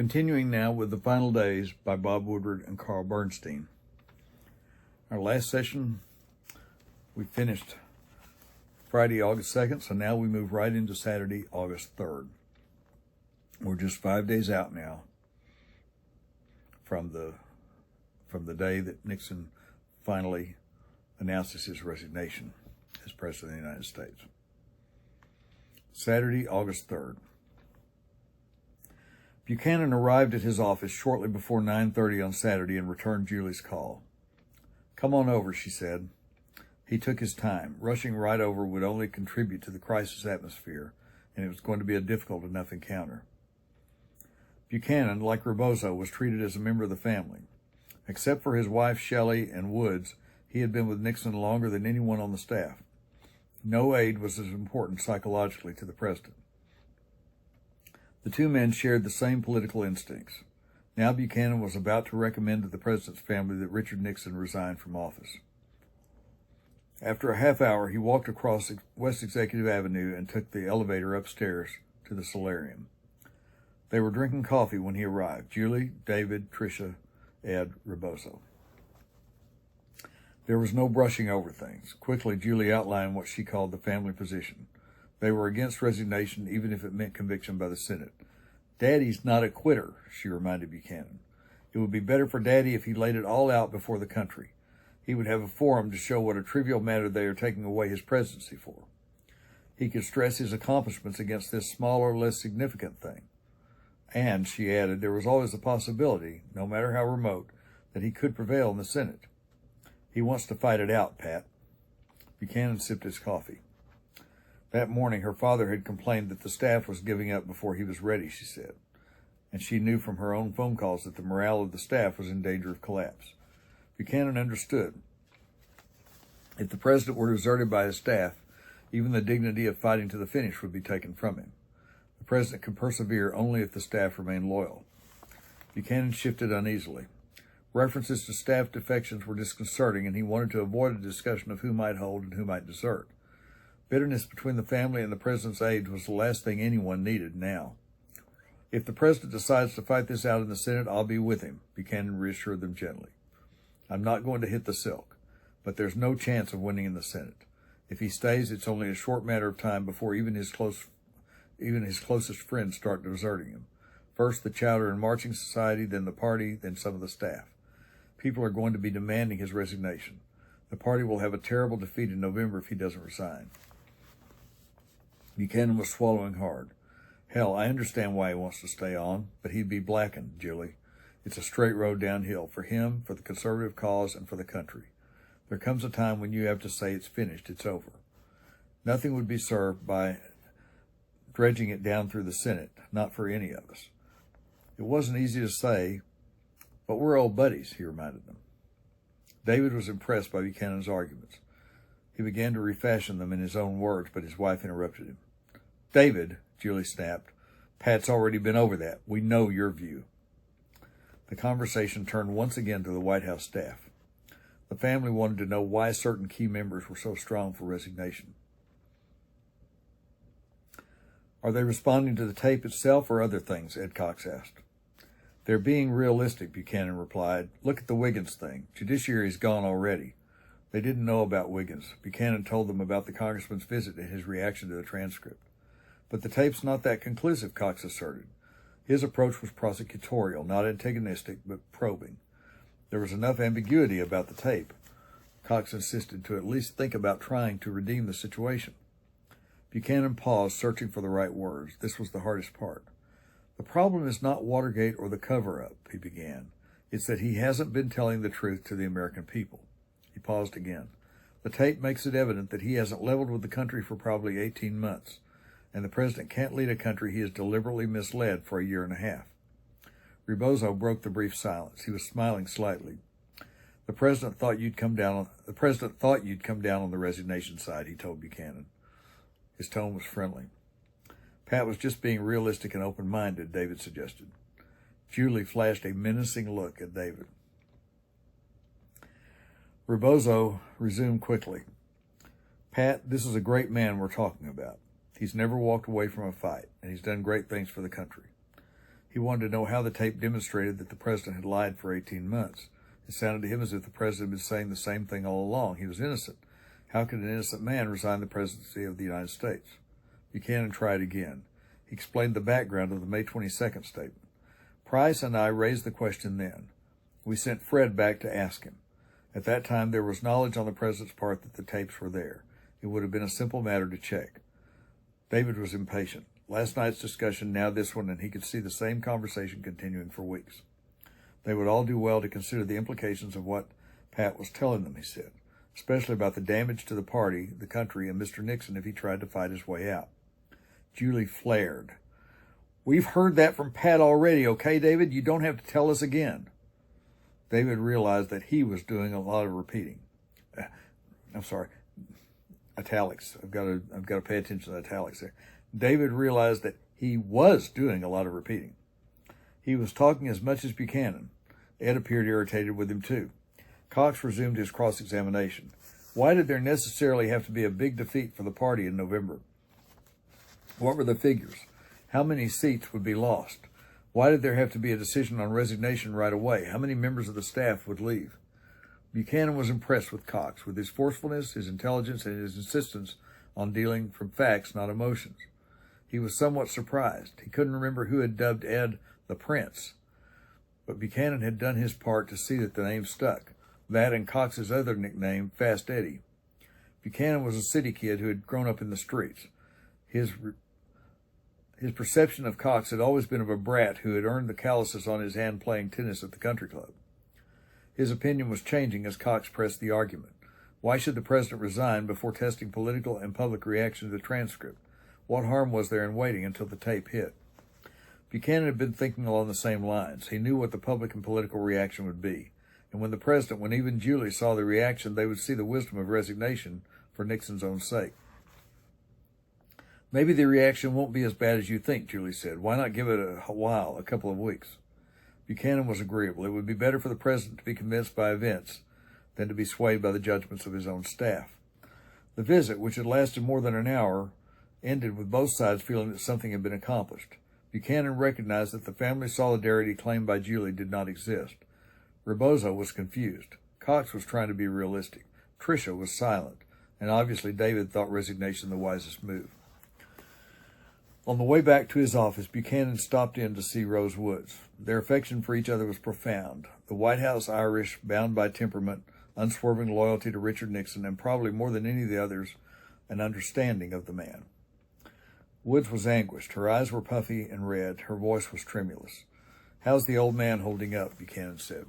Continuing now with The Final Days by Bob Woodward and Carl Bernstein. Our last session, we finished Friday, August 2nd, so now we move right into Saturday, August 3rd. We're just 5 days out now from the day that Nixon finally announces his resignation as President of the United States. Saturday, August 3rd. Buchanan arrived at his office shortly before 9:30 on Saturday and returned Julie's call. "Come on over," she said. He took his time. Rushing right over would only contribute to the crisis atmosphere, and it was going to be a difficult enough encounter. Buchanan, like Rebozo, was treated as a member of the family. Except for his wife, Shelley, and Woods, he had been with Nixon longer than anyone on the staff. No aide was as important psychologically to the president. The two men shared the same political instincts. Now Buchanan was about to recommend to the president's family that Richard Nixon resign from office. After a half hour, he walked across West Executive Avenue and took the elevator upstairs to the solarium. They were drinking coffee when he arrived: Julie, David, Tricia, Ed, Rebozo. There was no brushing over things. Quickly, Julie outlined what she called the family position. They were against resignation, even if it meant conviction by the Senate. "Daddy's not a quitter," she reminded Buchanan. "It would be better for Daddy if he laid it all out before the country. He would have a forum to show what a trivial matter they are taking away his presidency for. He could stress his accomplishments against this smaller, less significant thing. And," she added, "there was always the possibility, no matter how remote, that he could prevail in the Senate. He wants to fight it out, Pat." Buchanan sipped his coffee. That morning, her father had complained that the staff was giving up before he was ready, she said, and she knew from her own phone calls that the morale of the staff was in danger of collapse. Buchanan understood. If the president were deserted by his staff, even the dignity of fighting to the finish would be taken from him. The president could persevere only if the staff remained loyal. Buchanan shifted uneasily. References to staff defections were disconcerting, and he wanted to avoid a discussion of who might hold and who might desert. Bitterness between the family and the president's aides was the last thing anyone needed now. "If the president decides to fight this out in the Senate, I'll be with him," Buchanan reassured them gently. "I'm not going to hit the silk, but there's no chance of winning in the Senate. If he stays, it's only a short matter of time before even his closest friends start deserting him. First the Chowder and Marching Society, then the party, then some of the staff. People are going to be demanding his resignation. The party will have a terrible defeat in November if he doesn't resign." Buchanan was swallowing hard. "Hell, I understand why he wants to stay on, but he'd be blackened, Julie. It's a straight road downhill for him, for the conservative cause, and for the country. There comes a time when you have to say it's finished, it's over. Nothing would be served by dredging it down through the Senate, not for any of us." It wasn't easy to say, "But we're old buddies," he reminded them. David was impressed by Buchanan's arguments. He began to refashion them in his own words, but his wife interrupted him. "David," Julie snapped, "Pat's already been over that. We know your view." The conversation turned once again to the White House staff. The family wanted to know why certain key members were so strong for resignation. "Are they responding to the tape itself or other things?" Ed Cox asked. "They're being realistic," Buchanan replied. "Look at the Wiggins thing. Judiciary's gone already." They didn't know about Wiggins. Buchanan told them about the congressman's visit and his reaction to the transcript. "But the tape's not that conclusive," Cox asserted. His approach was prosecutorial, not antagonistic, but probing. There was enough ambiguity about the tape, Cox insisted, to at least think about trying to redeem the situation. Buchanan paused, searching for the right words. This was the hardest part. "The problem is not Watergate or the cover-up," he began. "It's that he hasn't been telling the truth to the American people." He paused again. "The tape makes it evident that he hasn't leveled with the country for probably 18 months, and the president can't lead a country he has deliberately misled for a year and a half." Rebozo broke the brief silence. He was smiling slightly. The president thought you'd come down on the resignation side," he told Buchanan. His tone was friendly. "Pat was just being realistic and open-minded," David suggested. Julie flashed a menacing look at David. Rebozo resumed quickly. "Pat, this is a great man we're talking about. He's never walked away from a fight, and he's done great things for the country. He wanted to know how the tape demonstrated that the president had lied for 18 months. It sounded to him as if the president had been saying the same thing all along. He was innocent. How could an innocent man resign the presidency of the United States? Buchanan tried again. He explained the background of the May 22nd statement. Price and I raised the question then. We sent Fred back to ask him. At that time, there was knowledge on the president's part that the tapes were there. It would have been a simple matter to check. David was impatient. Last night's discussion, now this one, and he could see the same conversation continuing for weeks. They would all do well to consider the implications of what Pat was telling them, he said, especially about the damage to the party, the country, and Mr. Nixon if he tried to fight his way out. Julie flared. We've heard that from Pat already, okay, David? You don't have to tell us again. David realized that he was doing a lot of repeating. I'm sorry, italics. I've got to pay attention to the italics there. David realized that he was doing a lot of repeating. He was talking as much as Buchanan. Ed appeared irritated with him, too. Cox resumed his cross-examination. Why did there necessarily have to be a big defeat for the party in November? What were the figures? How many seats would be lost? Why did there have to be a decision on resignation right away? How many members of the staff would leave? Buchanan was impressed with Cox, with his forcefulness, his intelligence, and his insistence on dealing from facts, not emotions. He was somewhat surprised. He couldn't remember who had dubbed Ed the Prince, but Buchanan had done his part to see that the name stuck. That and Cox's other nickname, Fast Eddie. Buchanan was a city kid who had grown up in the streets. His perception of Cox had always been of a brat who had earned the calluses on his hand playing tennis at the country club. His opinion was changing as Cox pressed the argument. Why should the president resign before testing political and public reaction to the transcript? What harm was there in waiting until the tape hit? Buchanan had been thinking along the same lines. He knew what the public and political reaction would be. And when the president, when even Julie saw the reaction, they would see the wisdom of resignation for Nixon's own sake. Maybe the reaction won't be as bad as you think, Julie said. Why not give it a while, a couple of weeks? Buchanan was agreeable. It would be better for the president to be convinced by events than to be swayed by the judgments of his own staff. The visit, which had lasted more than an hour, ended with both sides feeling that something had been accomplished. Buchanan recognized that the family solidarity claimed by Julie did not exist. Rebozo was confused. Cox was trying to be realistic. Tricia was silent. And obviously David thought resignation the wisest move. On the way back to his office, Buchanan stopped in to see Rose Woods. Their affection for each other was profound. The White House Irish, bound by temperament, unswerving loyalty to Richard Nixon, and probably more than any of the others, an understanding of the man. Woods was anguished. Her eyes were puffy and red. Her voice was tremulous. How's the old man holding up? Buchanan said.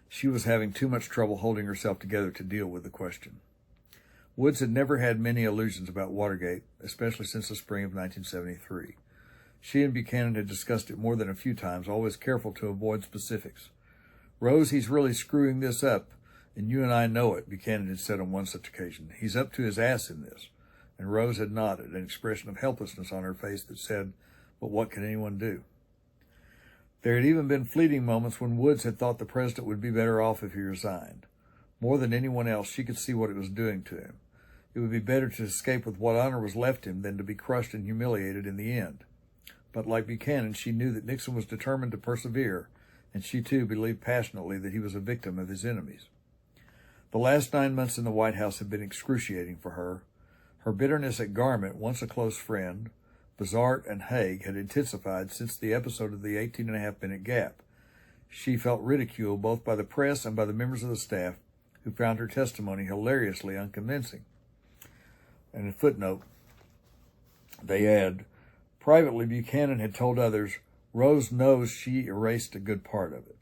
She was having too much trouble holding herself together to deal with the question. Woods had never had many illusions about Watergate, especially since the spring of 1973. She and Buchanan had discussed it more than a few times, always careful to avoid specifics. Rose, he's really screwing this up, and you and I know it, Buchanan had said on one such occasion. He's up to his ass in this. And Rose had nodded, an expression of helplessness on her face that said, but what can anyone do? There had even been fleeting moments when Woods had thought the president would be better off if he resigned. More than anyone else, she could see what it was doing to him. It would be better to escape with what honor was left him than to be crushed and humiliated in the end. But like Buchanan, she knew that Nixon was determined to persevere, and she too believed passionately that he was a victim of his enemies. The last 9 months in the White House had been excruciating for her. Her bitterness at Garment, once a close friend, Bazart, and Haig had intensified since the episode of the 18.5-minute gap. She felt ridiculed both by the press and by the members of the staff who found her testimony hilariously unconvincing. And a footnote, they add, privately Buchanan had told others, Rose knows she erased a good part of it.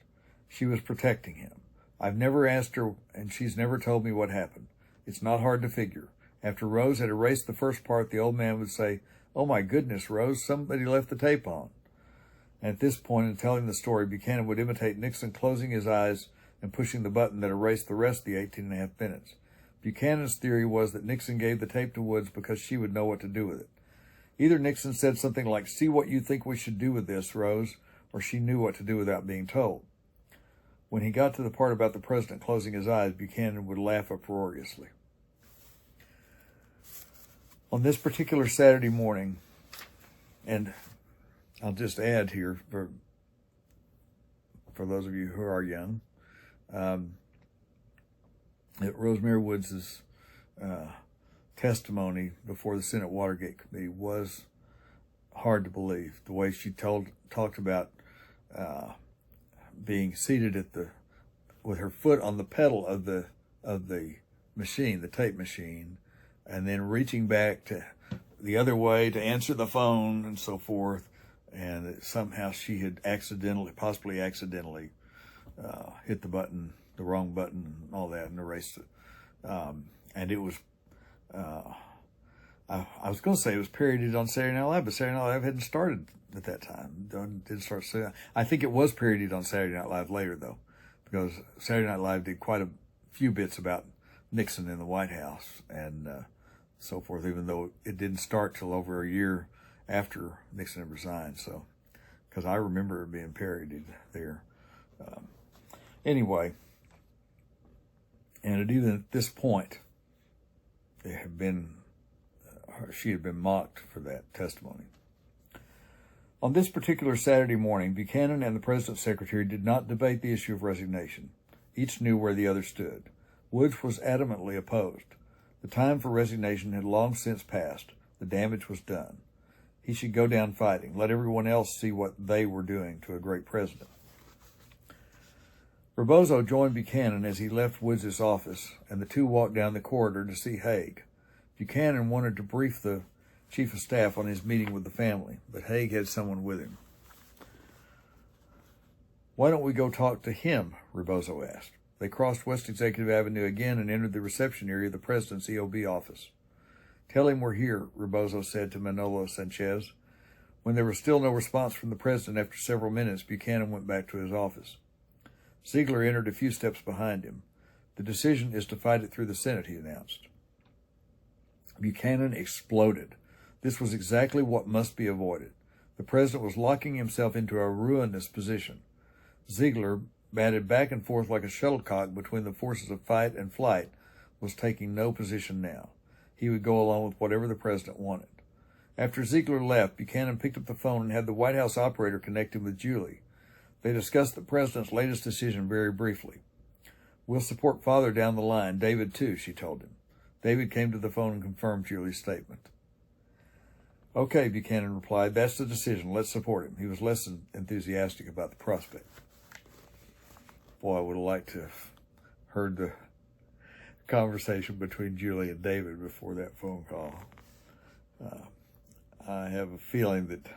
She was protecting him. I've never asked her, and she's never told me what happened. It's not hard to figure. After Rose had erased the first part, the old man would say, oh my goodness, Rose, somebody left the tape on. And at this point in telling the story, Buchanan would imitate Nixon closing his eyes and pushing the button that erased the rest of the 18.5 minutes. Buchanan's theory was that Nixon gave the tape to Woods because she would know what to do with it. Either Nixon said something like, see what you think we should do with this, Rose, or she knew what to do without being told. When he got to the part about the president closing his eyes, Buchanan would laugh uproariously. On this particular Saturday morning, and I'll just add here for those of you who are young, that Rosemary Woods' testimony before the Senate Watergate Committee was hard to believe. The way she talked about being seated with her foot on the pedal of the machine, the tape machine, and then reaching back to the other way to answer the phone and so forth, and that somehow she had possibly accidentally hit the wrong button and all that, and erased it. And it was, I was going to say it was parodied on Saturday Night Live, but Saturday Night Live hadn't started at that time. Didn't start. I think it was parodied on Saturday Night Live later, though, because Saturday Night Live did quite a few bits about Nixon in the White House and so forth, even though it didn't start till over a year after Nixon had resigned. So, because I remember it being parodied there. Anyway, and even at this point, she had been mocked for that testimony. On this particular Saturday morning, Buchanan and the President's secretary did not debate the issue of resignation. Each knew where the other stood. Woods was adamantly opposed. The time for resignation had long since passed. The damage was done. He should go down fighting. Let everyone else see what they were doing to a great president. Rebozo joined Buchanan as he left Woods' office, and the two walked down the corridor to see Haig. Buchanan wanted to brief the chief of staff on his meeting with the family, but Haig had someone with him. "Why don't we go talk to him?" Rebozo asked. They crossed West Executive Avenue again and entered the reception area of the president's EOB office. "Tell him we're here," Rebozo said to Manolo Sanchez. When there was still no response from the president after several minutes, Buchanan went back to his office. Ziegler entered a few steps behind him. "The decision is to fight it through the Senate," he announced. Buchanan exploded. This was exactly what must be avoided. The president was locking himself into a ruinous position. Ziegler, batted back and forth like a shuttlecock between the forces of fight and flight, was taking no position now. He would go along with whatever the president wanted. After Ziegler left, Buchanan picked up the phone and had the White House operator connect him with Julie. They discussed the president's latest decision very briefly. "We'll support Father down the line, David too," she told him. David came to the phone and confirmed Julie's statement. "Okay," Buchanan replied, "that's the decision. Let's support him." He was less than enthusiastic about the prospect. Boy, I would have liked to have heard the conversation between Julie and David before that phone call. I have a feeling that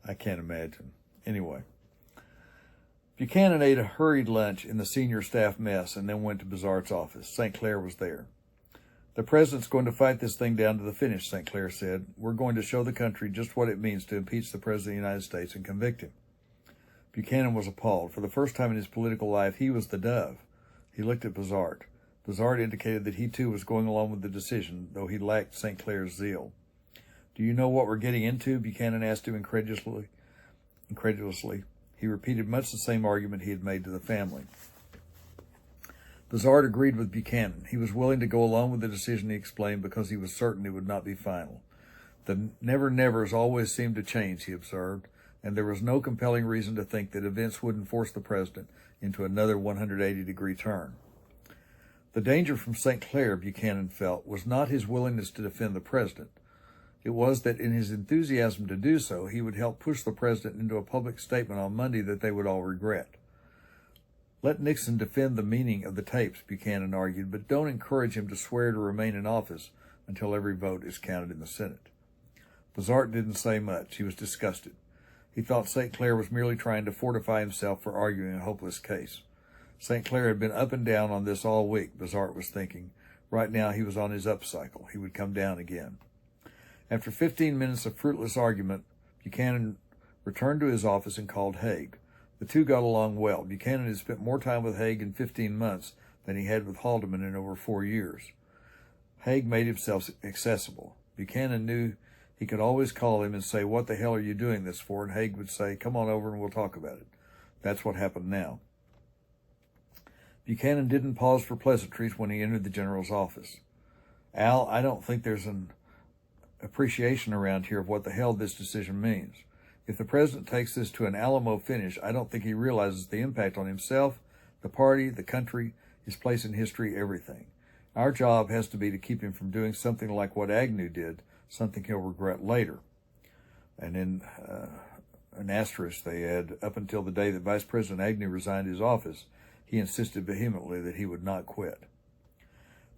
I can't imagine. Anyway, Buchanan ate a hurried lunch in the senior staff mess and then went to Bizarre's office. St. Clair was there. "The president's going to fight this thing down to the finish," St. Clair said. "We're going to show the country just what it means to impeach the president of the United States and convict him." Buchanan was appalled. For the first time in his political life, he was the dove. He looked at Bizarre. Bizarre indicated that he too was going along with the decision, though he lacked St. Clair's zeal. "Do you know what we're getting into?" Buchanan asked him incredulously. He repeated much the same argument he had made to the family. Bizarre agreed with Buchanan. He was willing to go along with the decision, he explained, because he was certain it would not be final. "The never-nevers always seem to change," he observed, and there was no compelling reason to think that events wouldn't force the president into another 180-degree turn. The danger from St. Clair, Buchanan felt, was not his willingness to defend the president. It was that in his enthusiasm to do so, he would help push the president into a public statement on Monday that they would all regret. "Let Nixon defend the meaning of the tapes," Buchanan argued, "but don't encourage him to swear to remain in office until every vote is counted in the Senate." Bizarre didn't say much. He was disgusted. He thought St. Clair was merely trying to fortify himself for arguing a hopeless case. St. Clair had been up and down on this all week, Bizarre was thinking. Right now he was on his up cycle. He would come down again. After 15 minutes of fruitless argument, Buchanan returned to his office and called Haig. The two got along well. Buchanan had spent more time with Haig in 15 months than he had with Haldeman in over 4 years. Haig made himself accessible. Buchanan knew he could always call him and say, "What the hell are you doing this for?" And Haig would say, "Come on over and we'll talk about it." That's what happened now. Buchanan didn't pause for pleasantries when he entered the general's office. Al, I don't think there's an appreciation around here of what the hell this decision means. If the president takes this to an Alamo finish, I don't think he realizes the impact on himself, the party, the country, his place in history, everything. Our job has to be to keep him from doing something like what Agnew did, something he'll regret later. And in an asterisk they add, up until the day that Vice President Agnew resigned his office, he insisted vehemently that he would not quit.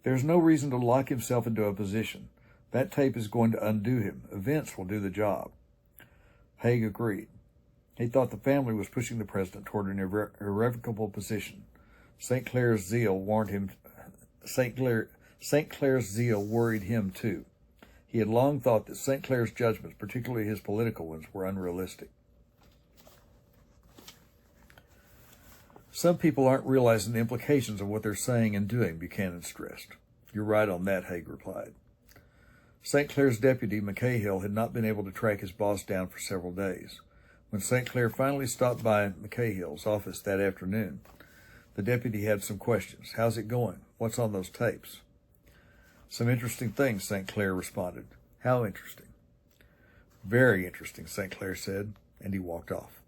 There's no reason to lock himself into a position. That tape is going to undo him. Events will do the job. Haig agreed. He thought the family was pushing the president toward an irrevocable position. St. Clair's zeal warned him. St. Clair's zeal worried him too. He had long thought that St. Clair's judgments, particularly his political ones, were unrealistic. Some people aren't realizing the implications of what they're saying and doing, Buchanan stressed. You're right on that, Haig replied. St. Clair's deputy, McCahill, had not been able to track his boss down for several days. When St. Clair finally stopped by McCahill's office that afternoon, the deputy had some questions. How's it going? What's on those tapes? Some interesting things, St. Clair responded. How interesting? Very interesting, St. Clair said, and he walked off.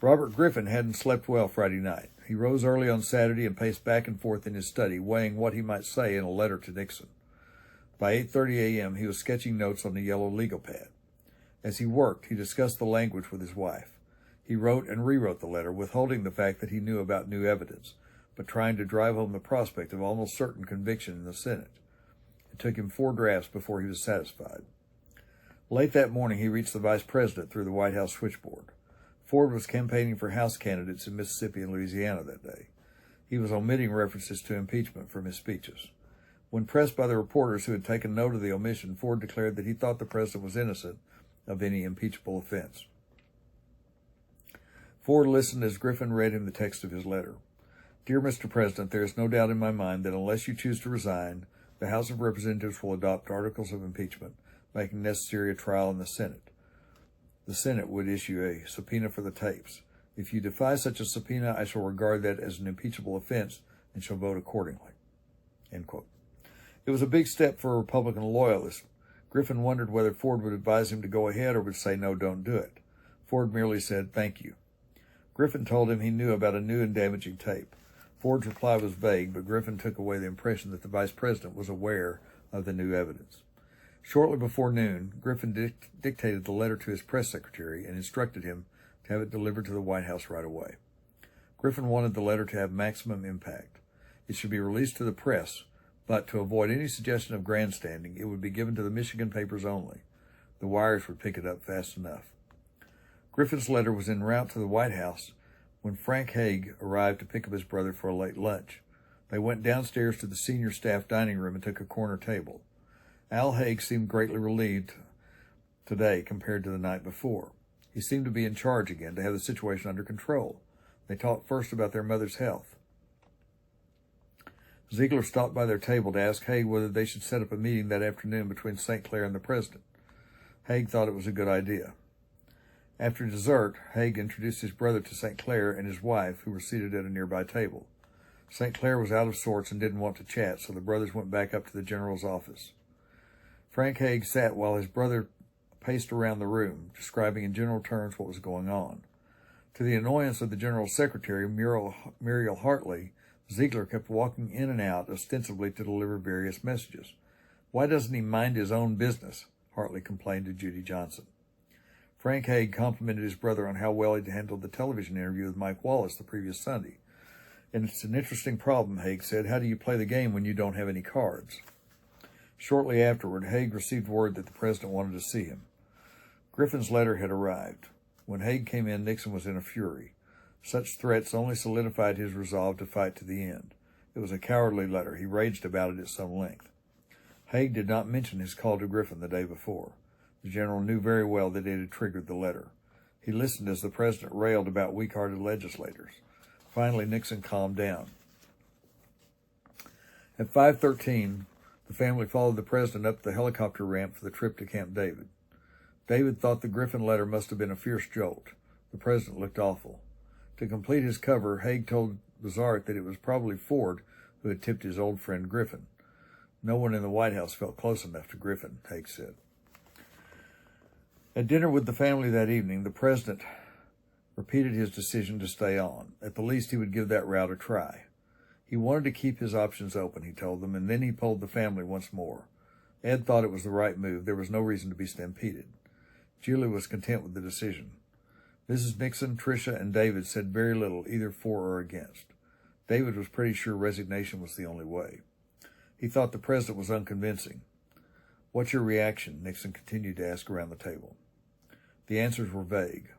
Robert Griffin hadn't slept well Friday night. He rose early on Saturday and paced back and forth in his study, weighing what he might say in a letter to Nixon. By 8:30 a.m., he was sketching notes on the yellow legal pad. As he worked, he discussed the language with his wife. He wrote and rewrote the letter, withholding the fact that he knew about new evidence, but trying to drive home the prospect of almost certain conviction in the Senate. It took him 4 drafts before he was satisfied. Late that morning, he reached the vice president through the White House switchboard. Ford was campaigning for House candidates in Mississippi and Louisiana that day. He was omitting references to impeachment from his speeches. When pressed by the reporters who had taken note of the omission, Ford declared that he thought the president was innocent of any impeachable offense. Ford listened as Griffin read him the text of his letter. Dear Mr. President, there is no doubt in my mind that unless you choose to resign, the House of Representatives will adopt articles of impeachment, making necessary a trial in the Senate. The Senate would issue a subpoena for the tapes. If you defy such a subpoena, I shall regard that as an impeachable offense and shall vote accordingly. End quote. It was a big step for a Republican loyalist. Griffin wondered whether Ford would advise him to go ahead or would say, no, don't do it. Ford merely said, thank you. Griffin told him he knew about a new and damaging tape. Ford's reply was vague, but Griffin took away the impression that the vice president was aware of the new evidence. Shortly before noon, Griffin dictated the letter to his press secretary and instructed him to have it delivered to the White House right away. Griffin wanted the letter to have maximum impact. It should be released to the press, but to avoid any suggestion of grandstanding, it would be given to the Michigan papers only. The wires would pick it up fast enough. Griffin's letter was en route to the White House when Frank Haig arrived to pick up his brother for a late lunch. They went downstairs to the senior staff dining room and took a corner table. Al Haig seemed greatly relieved today compared to the night before. He seemed to be in charge again, to have the situation under control. They talked first about their mother's health. Ziegler stopped by their table to ask Haig whether they should set up a meeting that afternoon between St. Clair and the president. Haig thought it was a good idea. After dessert, Haig introduced his brother to St. Clair and his wife, who were seated at a nearby table. St. Clair was out of sorts and didn't want to chat, so the brothers went back up to the general's office. Frank Haig sat while his brother paced around the room, describing in general terms what was going on. To the annoyance of the general's secretary, Muriel Hartley, Ziegler kept walking in and out, ostensibly to deliver various messages. Why doesn't he mind his own business? Hartley complained to Judy Johnson. Frank Haig complimented his brother on how well he'd handled the television interview with Mike Wallace the previous Sunday. And it's an interesting problem, Haig said. How do you play the game when you don't have any cards? Shortly afterward, Haig received word that the president wanted to see him. Griffin's letter had arrived. When Haig came in, Nixon was in a fury. Such threats only solidified his resolve to fight to the end. It was a cowardly letter. He raged about it at some length. Haig did not mention his call to Griffin the day before. The general knew very well that it had triggered the letter. He listened as the president railed about weak-hearted legislators. Finally, Nixon calmed down. At 5:13, the family followed the president up the helicopter ramp for the trip to Camp David. David thought the Griffin letter must have been a fierce jolt. The president looked awful. To complete his cover, Haig told Bazart that it was probably Ford who had tipped his old friend Griffin. No one in the White House felt close enough to Griffin, Haig said. At dinner with the family that evening, the president repeated his decision to stay on. At the least, he would give that route a try. He wanted to keep his options open, he told them, and then he polled the family once more. Ed thought it was the right move. There was no reason to be stampeded. Julie was content with the decision. Mrs. Nixon, Tricia, and David said very little, either for or against. David was pretty sure resignation was the only way. He thought the president was unconvincing. "What's your reaction?" Nixon continued to ask around the table. The answers were vague.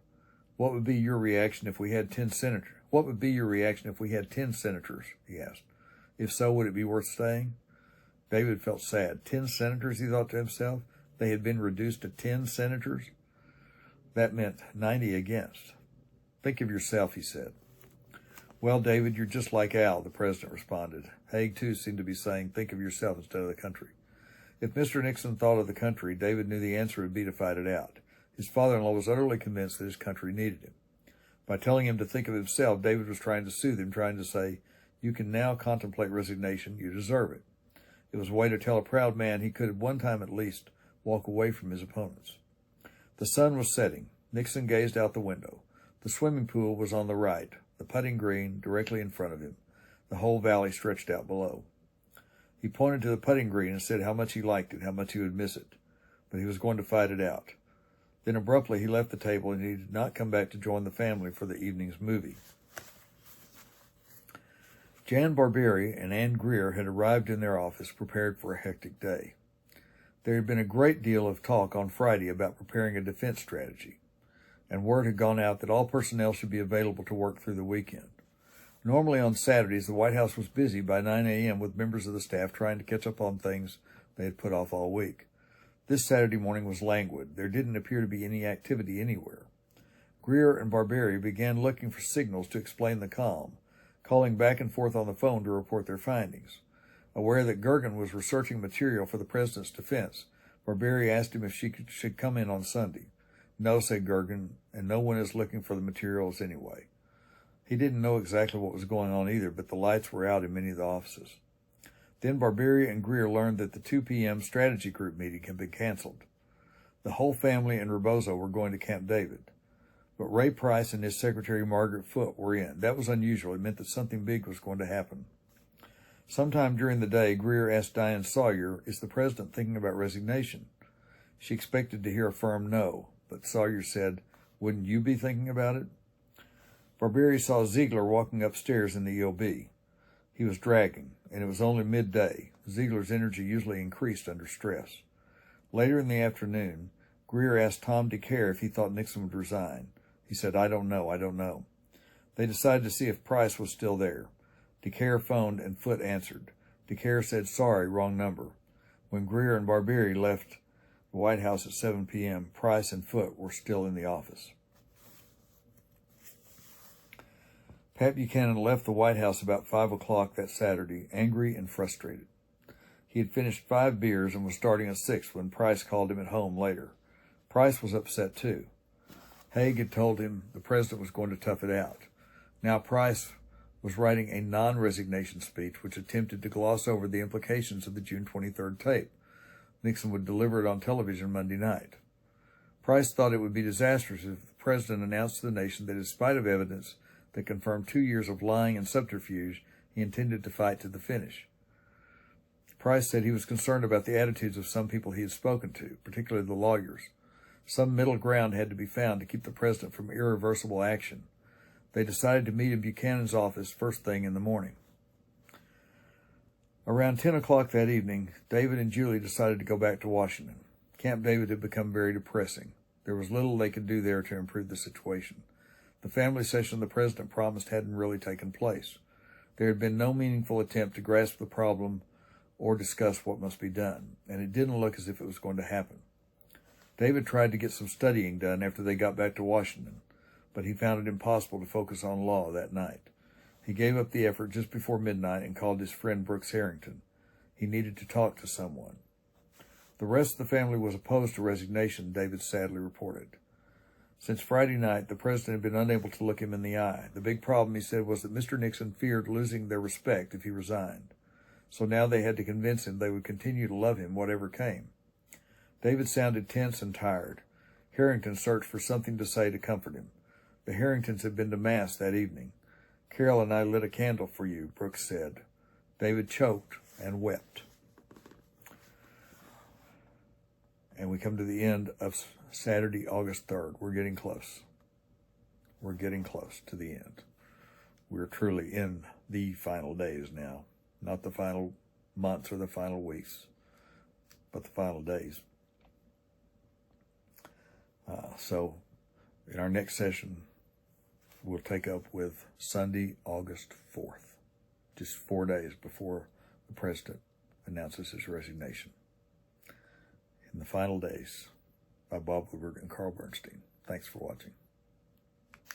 "What would be your reaction if we had 10 senators? What would be your reaction if we had 10 senators?" he asked. "If so, would it be worth staying?" David felt sad. 10 senators, he thought to himself. They had been reduced to 10 senators. That meant 90 against. "Think of yourself," he said. "Well, David, you're just like Al," the president responded. Haig, too, seemed to be saying, "Think of yourself instead of the country." If Mr. Nixon thought of the country, David knew the answer would be to fight it out. His father-in-law was utterly convinced that his country needed him. By telling him to think of himself, David was trying to soothe him, trying to say, "You can now contemplate resignation. You deserve it." It was a way to tell a proud man he could at one time at least walk away from his opponents. The sun was setting. Nixon gazed out the window. The swimming pool was on the right, the putting green directly in front of him. The whole valley stretched out below. He pointed to the putting green and said how much he liked it, how much he would miss it. But he was going to fight it out. Then abruptly he left the table and he did not come back to join the family for the evening's movie. Jan Barbieri and Ann Greer had arrived in their office prepared for a hectic day. There had been a great deal of talk on Friday about preparing a defense strategy, and word had gone out that all personnel should be available to work through the weekend. Normally on Saturdays, the White House was busy by 9 a.m. with members of the staff trying to catch up on things they had put off all week. This Saturday morning was languid. There didn't appear to be any activity anywhere. Greer and Barbieri began looking for signals to explain the calm, calling back and forth on the phone to report their findings. Aware that Gergen was researching material for the president's defense, Barbieri asked him if she should come in on Sunday. "No," said Gergen, "and no one is looking for the materials anyway." He didn't know exactly what was going on either, but the lights were out in many of the offices. Then Barbieri and Greer learned that the 2 p.m. strategy group meeting had been canceled. The whole family and Rebozo were going to Camp David. But Ray Price and his secretary Margaret Foote were in. That was unusual. It meant that something big was going to happen. Sometime during the day, Greer asked Diane Sawyer, "Is the president thinking about resignation?" She expected to hear a firm no, but Sawyer said, "Wouldn't you be thinking about it?" Barbieri saw Ziegler walking upstairs in the EOB. He was dragging, and it was only midday. Ziegler's energy usually increased under stress. Later in the afternoon, Greer asked Tom DeCare if he thought Nixon would resign. He said, I don't know. They decided to see if Price was still there. DeCare phoned and Foote answered. DeCare said, "Sorry, wrong number." When Greer and Barbieri left the White House at 7 p.m., Price and Foote were still in the office. Pat Buchanan left the White House about 5 o'clock that Saturday, angry and frustrated. He had finished 5 beers and was starting a 6th when Price called him at home later. Price was upset too. Haig had told him the president was going to tough it out. Now Price was writing a non-resignation speech which attempted to gloss over the implications of the June 23rd tape. Nixon would deliver it on television Monday night. Price thought it would be disastrous if the president announced to the nation that in spite of evidence that confirmed 2 years of lying and subterfuge, he intended to fight to the finish. Price said he was concerned about the attitudes of some people he had spoken to, particularly the lawyers. Some middle ground had to be found to keep the president from irreversible action. They decided to meet in Buchanan's office first thing in the morning. Around 10 o'clock that evening, David and Julie decided to go back to Washington. Camp David had become very depressing. There was little they could do there to improve the situation. The family session the president promised hadn't really taken place. There had been no meaningful attempt to grasp the problem or discuss what must be done, and it didn't look as if it was going to happen. David tried to get some studying done after they got back to Washington, but he found it impossible to focus on law that night. He gave up the effort just before midnight and called his friend Brooks Harrington. He needed to talk to someone. The rest of the family was opposed to resignation, David sadly reported. Since Friday night, the president had been unable to look him in the eye. The big problem, he said, was that Mr. Nixon feared losing their respect if he resigned. So now they had to convince him they would continue to love him whatever came. David sounded tense and tired. Harrington searched for something to say to comfort him. The Harringtons had been to Mass that evening. Carol and I lit a candle for you, Brooks said. David choked and wept. And we come to the end of Saturday, August 3rd. We're getting close. We're getting close to the end. We're truly in the final days now. Not the final months or the final weeks, but the final days. So in our next session, we'll take up with Sunday, August 4th, just 4 days before the president announces his resignation. In the Final Days by Bob Woodward and Carl Bernstein. Thanks for watching.